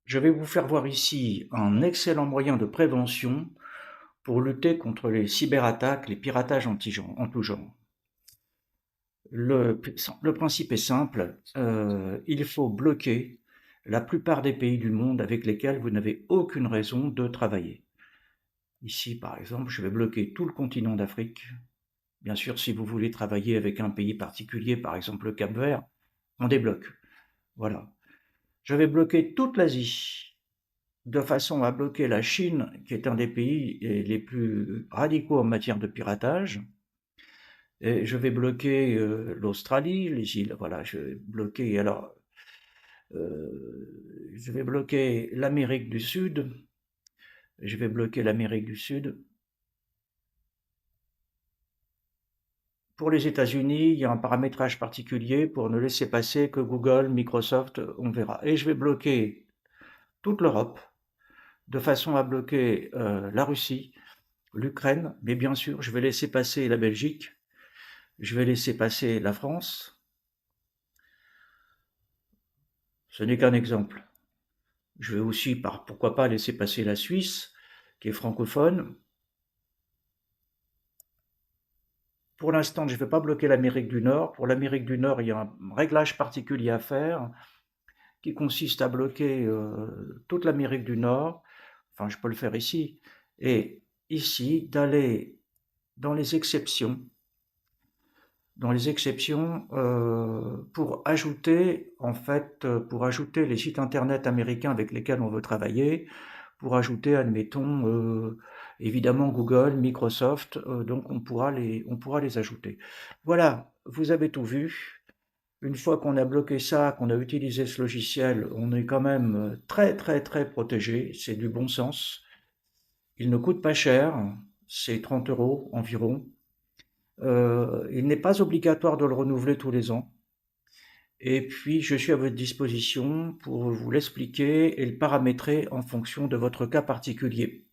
Je vais vous faire voir ici un excellent moyen de prévention pour lutter contre les cyberattaques, les piratages en tout genre. Le principe est simple, il faut bloquer la plupart des pays du monde avec lesquels vous n'avez aucune raison de travailler. Ici, par exemple, je vais bloquer tout le continent d'Afrique. Bien sûr, si vous voulez travailler avec un pays particulier, par exemple le Cap-Vert, on débloque. Voilà. Je vais bloquer toute l'Asie, de façon à bloquer la Chine, qui est un des pays les plus radicaux en matière de piratage. Et je vais bloquer l'Australie, les îles, voilà, je vais bloquer, alors, je vais bloquer l'Amérique du Sud, je vais bloquer l'Amérique du Sud. Pour les États-Unis, il y a un paramétrage particulier pour ne laisser passer que Google, Microsoft, on verra. Et je vais bloquer toute l'Europe, de façon à bloquer la Russie, l'Ukraine, mais bien sûr, je vais laisser passer la Belgique, je vais laisser passer la France. Ce n'est qu'un exemple. Je vais aussi, pourquoi pas, laisser passer la Suisse, qui est francophone. Pour l'instant, je ne vais pas bloquer l'Amérique du Nord. Pour l'Amérique du Nord, il y a un réglage particulier à faire qui consiste à bloquer toute l'Amérique du Nord. Enfin, je peux le faire ici. Et ici, d'aller dans les exceptions, pour ajouter, en fait, pour ajouter les sites internet américains avec lesquels on veut travailler, pour ajouter, admettons, évidemment Google, Microsoft, donc on pourra les ajouter. Voilà, vous avez tout vu. Une fois qu'on a bloqué ça, qu'on a utilisé ce logiciel, on est quand même très très très protégé, c'est du bon sens. Il ne coûte pas cher, c'est 30 € environ. Il n'est pas obligatoire de le renouveler tous les ans. Et puis, je suis à votre disposition pour vous l'expliquer et le paramétrer en fonction de votre cas particulier.